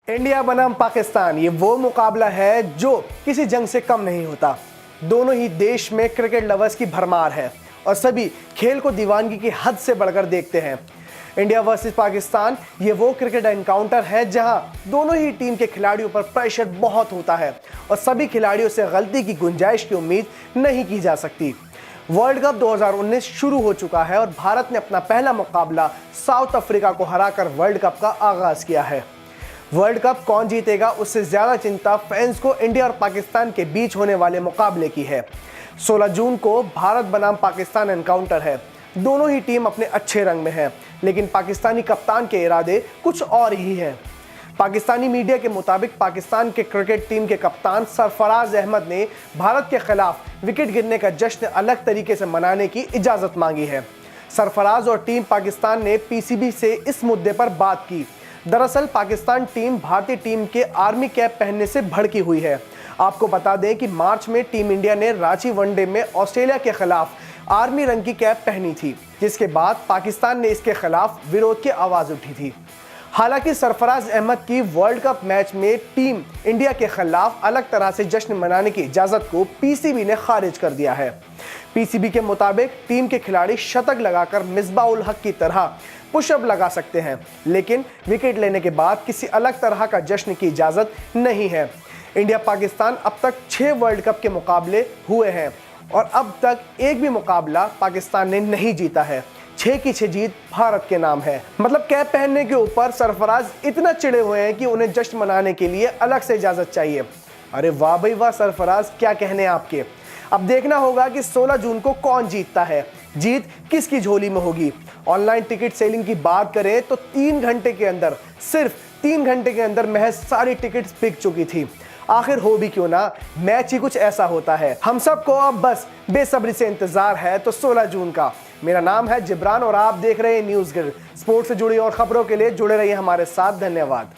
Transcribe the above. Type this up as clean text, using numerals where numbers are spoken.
India बनाम पाकिस्तान, ये वो मुकाबला है जो किसी जंग से कम नहीं होता। दोनों ही देश में क्रिकेट लवर्स की भरमार है और सभी खेल को दीवानगी की हद से बढ़कर देखते हैं। इंडिया वर्सेस पाकिस्तान, ये वो क्रिकेट एनकाउंटर है जहां दोनों ही टीम के खिलाड़ियों पर प्रेशर बहुत होता है और सभी खिलाड़ियों से गलती की गुंजाइश की उम्मीद नहीं की जा सकती। वर्ल्ड कप 2019 शुरू हो चुका है और भारत ने अपना पहला मुकाबला साउथ अफ्रीका को हराकर वर्ल्ड कप का आगाज किया है। वर्ल्ड कप कौन जीतेगा, उससे ज्यादा चिंता फैंस को इंडिया और पाकिस्तान के बीच होने वाले मुकाबले की है। 16 जून को भारत बनाम पाकिस्तान एनकाउंटर है। दोनों ही टीम अपने अच्छे रंग में है, लेकिन पाकिस्तानी कप्तान के इरादे कुछ और ही हैं। पाकिस्तानी मीडिया के मुताबिक पाकिस्तान के क्रिकेट टीम के कप्तान सरफराज अहमद ने भारत के खिलाफ विकेट गिरने का जश्न अलग तरीके से मनाने की इजाजत मांगी है। सरफराज और टीम पाकिस्तान ने पीसीबी से इस मुद्दे पर बात की। दरअसल पाकिस्तान टीम भारतीय टीम के आर्मी कैप पहनने से भड़की हुई है। आपको बता दें कि मार्च में टीम इंडिया ने रांची वनडे में ऑस्ट्रेलिया के खिलाफ आर्मी रंग की कैप पहनी थी, जिसके बाद पाकिस्तान ने इसके खिलाफ विरोध की आवाज उठी थी। हालांकि सरफराज अहमद की वर्ल्ड कप मैच में टीम इंडिया के खिलाफ अलग तरह से जश्न मनाने की इजाजत को पीसीबी ने खारिज कर दिया है। पीसीबी के मुताबिक टीम के खिलाड़ी शतक लगाकर मिसबाह उल हक की तरह पुशअप लगा सकते हैं, लेकिन विकेट लेने के बाद किसी अलग तरह का जश्न की इजाजत नहीं है। इंडिया पाकिस्तान अब तक 6 वर्ल्ड कप के मुकाबले हुए हैं और अब तक एक भी मुकाबला पाकिस्तान ने नहीं जीता है। 6 की 6 जीत भारत के नाम है। मतलब कैप पहनने के ऊपर सरफराज इतना चिढ़े हुए हैं कि उन्हें जश्न मनाने के लिए अलग से इजाजत चाहिए। अरे वाह भाई वाह सरफराज, क्या कहने आपके। अब देखना होगा कि 16 जून को कौन जीतता है, जीत किसकी झोली में होगी। ऑनलाइन टिकट सेलिंग की बात करें तो 3 घंटे के अंदर, सिर्फ 3 घंटे के अंदर महज सारी टिकट्स बिक चुकी थी। आखिर हो भी क्यों ना, मैच ही कुछ ऐसा होता है। हम सबको अब बस बेसब्री से इंतजार है तो 16 जून का। मेरा नाम है जिब्रान और आप देख रहे हैं न्यूज़ गिर। स्पोर्ट्स से जुड़ी और खबरों के लिए जुड़े रहिए हमारे साथ। धन्यवाद।